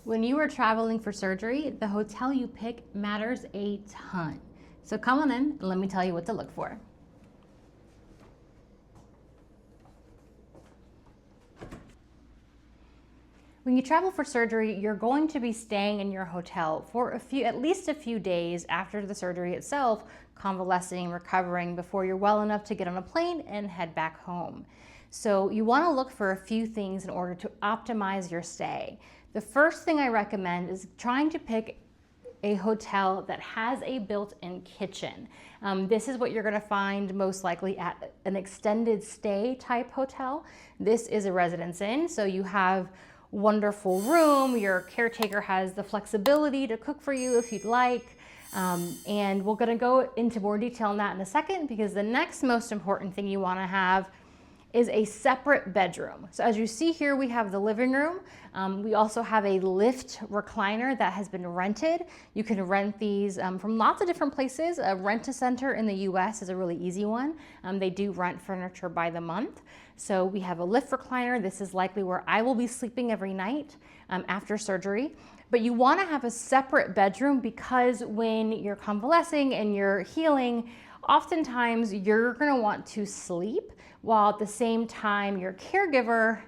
When you are traveling for surgery, the hotel you pick matters a ton. So come on in and let me tell you what to look for. When you travel for surgery, you're going to be staying in your hotel for at least a few days after the surgery itself, convalescing, recovering, before you're well enough to get on a plane and head back home. So you want to look for a few things in order to optimize your stay. The first thing I recommend is trying to pick a hotel that has a built-in kitchen. This is what you're gonna find most likely at an extended stay type hotel. This is a Residence Inn, so you have wonderful room, your caretaker has the flexibility to cook for you if you'd like, and we're gonna go into more detail on that in a second, because the next most important thing you wanna have is a separate bedroom. So as you see here, we have the living room. We also have a lift recliner that has been rented. You can rent these from lots of different places. A Rent-A-Center in the US is a really easy one. They do rent furniture by the month. So we have a lift recliner. This is likely where I will be sleeping every night after surgery. But you wanna have a separate bedroom, because when you're convalescing and you're healing, oftentimes you're gonna want to sleep while at the same time your caregiver,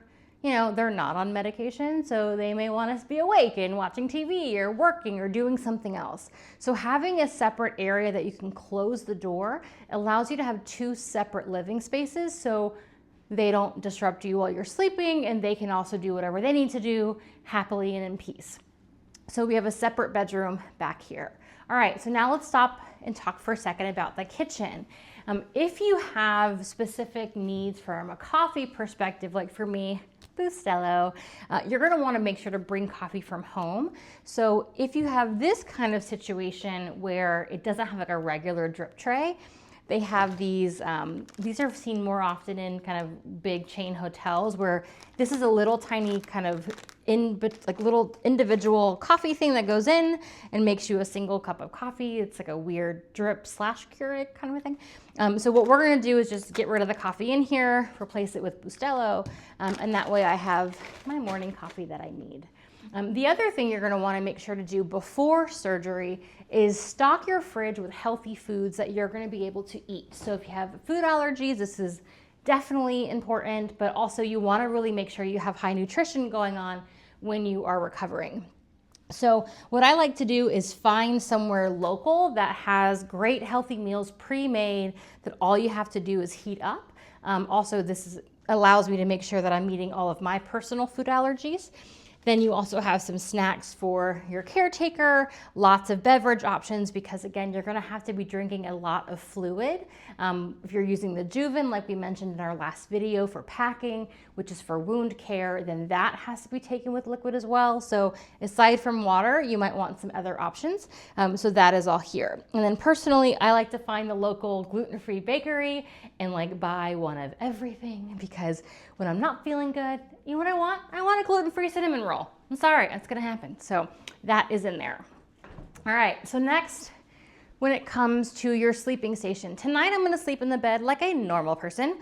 they're not on medication, so they may want to be awake and watching TV or working or doing something else. So having a separate area that you can close the door allows you to have two separate living spaces, so they don't disrupt you while you're sleeping, and they can also do whatever they need to do happily and in peace. So we have a separate bedroom back here. All right, so now let's stop and talk for a second about the kitchen. If you have specific needs from a coffee perspective, like for me, Bustelo, you're gonna wanna make sure to bring coffee from home. So if you have this kind of situation where it doesn't have like a regular drip tray, they have these are seen more often in kind of big chain hotels, where this is a little tiny kind of little individual coffee thing that goes in and makes you a single cup of coffee. It's like a weird drip / Keurig kind of a thing. So what we're gonna do is just get rid of the coffee in here, replace it with Bustelo, and that way I have my morning coffee that I need. The other thing you're gonna wanna make sure to do before surgery is stock your fridge with healthy foods that you're gonna be able to eat. So if you have food allergies, this is definitely important, but also you wanna really make sure you have high nutrition going on when you are recovering. So what I like to do is find somewhere local that has great healthy meals pre-made that all you have to do is heat up. Also, allows me to make sure that I'm meeting all of my personal food allergies. Then you also have some snacks for your caretaker, lots of beverage options, because again, you're gonna have to be drinking a lot of fluid. If you're using the Juven, like we mentioned in our last video, for packing, which is for wound care, then that has to be taken with liquid as well. So aside from water, you might want some other options. So that is all here. And then personally, I like to find the local gluten-free bakery and buy one of everything, because when I'm not feeling good, you know what I want? I want a gluten-free cinnamon roll. I'm sorry, it's gonna happen. So that is in there. All right, so next, when it comes to your sleeping station, tonight I'm gonna sleep in the bed like a normal person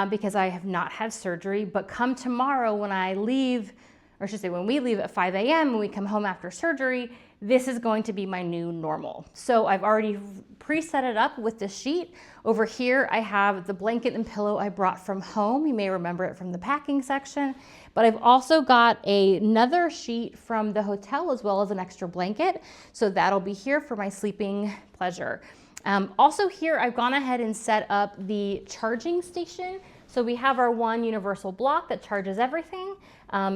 because I have not had surgery, but come tomorrow when I leave, or I should say when we leave at 5 a.m. and we come home after surgery, this is going to be my new normal. So I've already preset it up with the sheet. Over here, I have the blanket and pillow I brought from home. You may remember it from the packing section, but I've also got another sheet from the hotel as well as an extra blanket. So that'll be here for my sleeping pleasure. Also here, I've gone ahead and set up the charging station. So we have our one universal block that charges everything,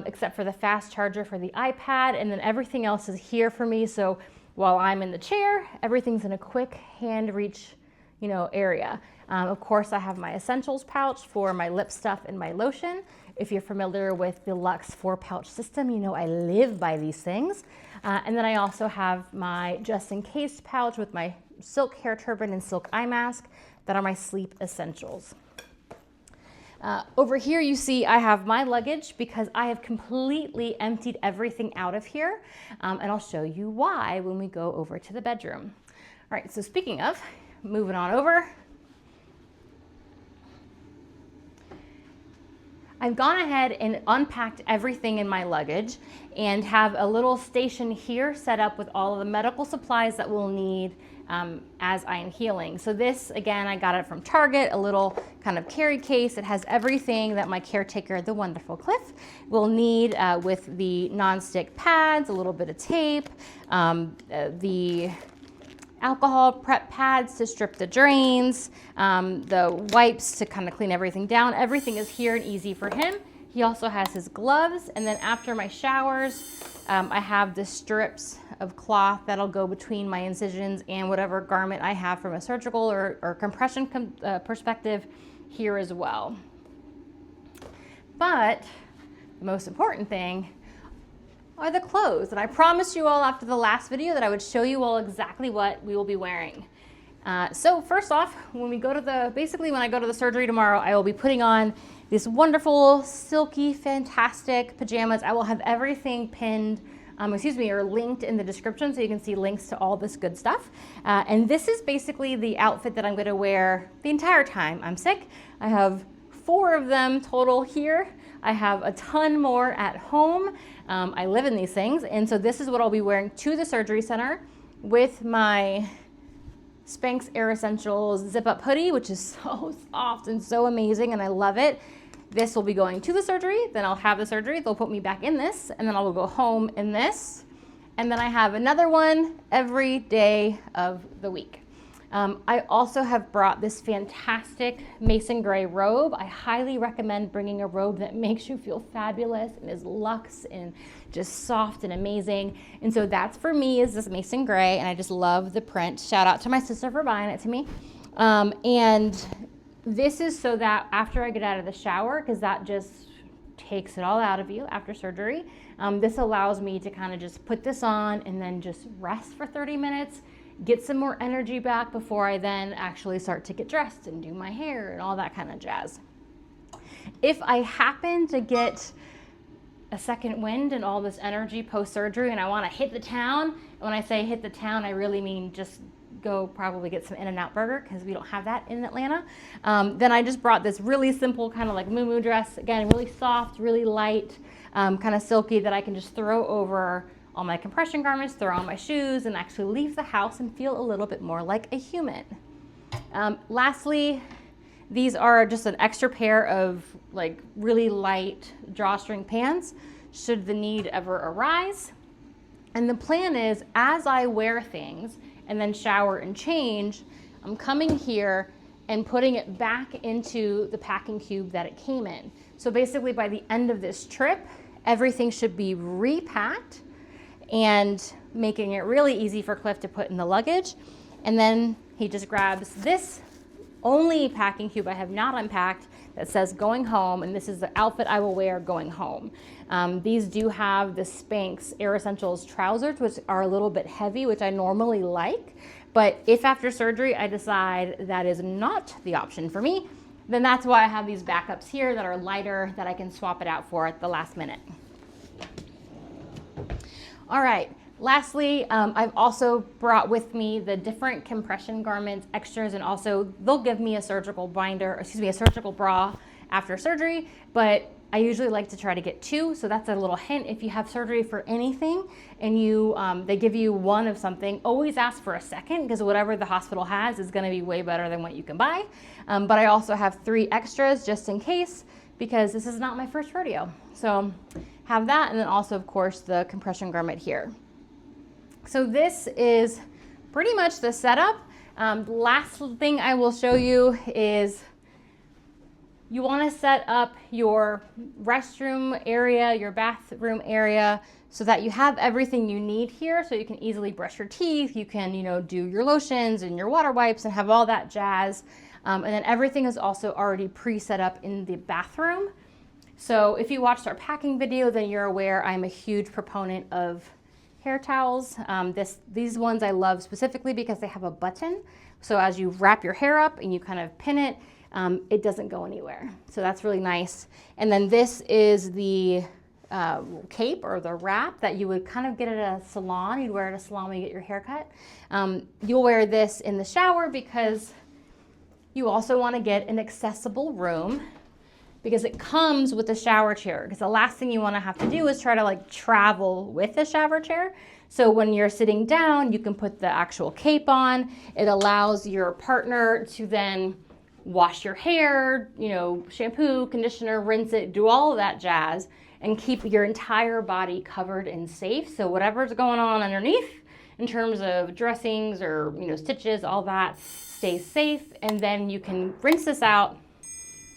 except for the fast charger for the iPad, and then everything else is here for me. So while I'm in the chair, everything's in a quick hand reach, area. Of course, I have my essentials pouch for my lip stuff and my lotion. If you're familiar with the Luxe 4-pouch system, you know I live by these things. And then I also have my just in case pouch with my silk hair turban and silk eye mask that are my sleep essentials. Over here you see I have my luggage because I have completely emptied everything out of here, and I'll show you why when we go over to the bedroom. All right, so speaking of, moving on over. I've gone ahead and unpacked everything in my luggage and have a little station here set up with all of the medical supplies that we'll need as I am healing. So this, again, I got it from Target, a little kind of carry case. It has everything that my caretaker, the wonderful Cliff, will need with the non-stick pads, a little bit of tape, the alcohol prep pads to strip the drains, the wipes to kind of clean everything down. Everything is here and easy for him. He also has his gloves, and then after my showers, I have the strips of cloth that'll go between my incisions and whatever garment I have from a surgical or compression perspective here as well. But the most important thing are the clothes. And I promised you all after the last video that I would show you all exactly what we will be wearing. So first off, when I go to the surgery tomorrow, I will be putting on these wonderful, silky, fantastic pajamas. I will have everything pinned, or linked in the description so you can see links to all this good stuff. And this is basically the outfit that I'm gonna wear the entire time I'm sick. I have 4 of them total here. I have a ton more at home. I live in these things, and so this is what I'll be wearing to the surgery center with my Spanx AirEssentials zip-up hoodie, which is so soft and so amazing, and I love it. This will be going to the surgery, then I'll have the surgery, they'll put me back in this, and then I will go home in this, and then I have another one every day of the week. I also have brought this fantastic mason gray robe. I highly recommend bringing a robe that makes you feel fabulous and is luxe and just soft and amazing. And so that's for me, is this mason gray, and I just love the print. Shout out to my sister for buying it to me. And this is so that after I get out of the shower, because that just takes it all out of you after surgery, this allows me to kind of just put this on and then just rest for 30 minutes, get some more energy back before I then actually start to get dressed and do my hair and all that kind of jazz. If I happen to get a second wind and all this energy post-surgery and I want to hit the town, and when I say hit the town, I really mean just go probably get some In-N-Out burger, because we don't have that in Atlanta. Then I just brought this really simple kind of like muumuu dress, again, really soft, really light, kind of silky, that I can just throw over all my compression garments, throw on my shoes, and actually leave the house and feel a little bit more like a human. Lastly, these are just an extra pair of like really light drawstring pants should the need ever arise. And the plan is, as I wear things and then shower and change, I'm coming here and putting it back into the packing cube that it came in. So basically by the end of this trip, everything should be repacked and making it really easy for Cliff to put in the luggage. And then he just grabs this only packing cube I have not unpacked that says going home, and this is the outfit I will wear going home. These do have the Spanx AirEssentials trousers, which are a little bit heavy, which I normally like, but if after surgery I decide that is not the option for me, then that's why I have these backups here that are lighter that I can swap it out for at the last minute. All right, lastly, I've also brought with me the different compression garments, extras, and also they'll give me a surgical a surgical bra after surgery, but I usually like to try to get 2, so that's a little hint. If you have surgery for anything and they give you one of something, always ask for a second, because whatever the hospital has is gonna be way better than what you can buy. But I also have 3 extras just in case, because this is not my first rodeo. So have that, and then also, of course, the compression garment here. So this is pretty much the setup. Last thing I will show you is you want to set up your restroom area, your bathroom area, so that you have everything you need here, so you can easily brush your teeth, you can, do your lotions and your water wipes and have all that jazz. And then everything is also already pre-set up in the bathroom. So if you watched our packing video, then you're aware I'm a huge proponent of hair towels. These ones I love specifically because they have a button. So as you wrap your hair up and you kind of pin it, it doesn't go anywhere. So that's really nice. And then this is the cape or the wrap that you would kind of get at a salon. You'd wear it at a salon when you get your hair cut. You'll wear this in the shower because you also want to get an accessible room, because it comes with a shower chair. Because the last thing you want to have to do is try to like travel with a shower chair. So when you're sitting down, you can put the actual cape on. It allows your partner to then wash your hair, you know, shampoo, conditioner, rinse it, do all of that jazz, and keep your entire body covered and safe. So whatever's going on underneath in terms of dressings or, you know, stitches, all that stays safe. And then you can rinse this out,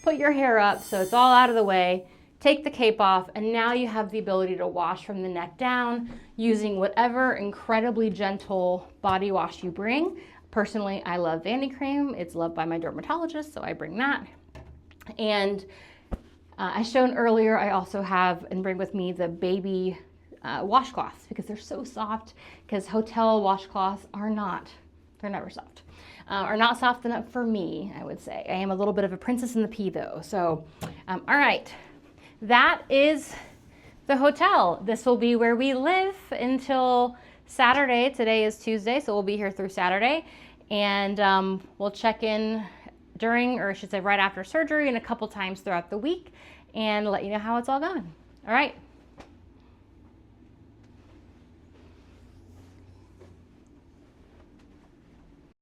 put your hair up so it's all out of the way, take the cape off, and now you have the ability to wash from the neck down using whatever incredibly gentle body wash you bring. Personally, I love Vanity Cream. It's loved by my dermatologist, so I bring that. And I shown earlier, I also have and bring with me the baby washcloths because they're so soft, because hotel washcloths are not, they're never soft. Are not soft enough for me, I would say. I am a little bit of a princess in the pea though. So, all right, that is the hotel. This will be where we live until Saturday. Today is Tuesday, so we'll be here through Saturday. And we'll check in during, or I should say right after surgery, and a couple times throughout the week and let you know how it's all going. All right.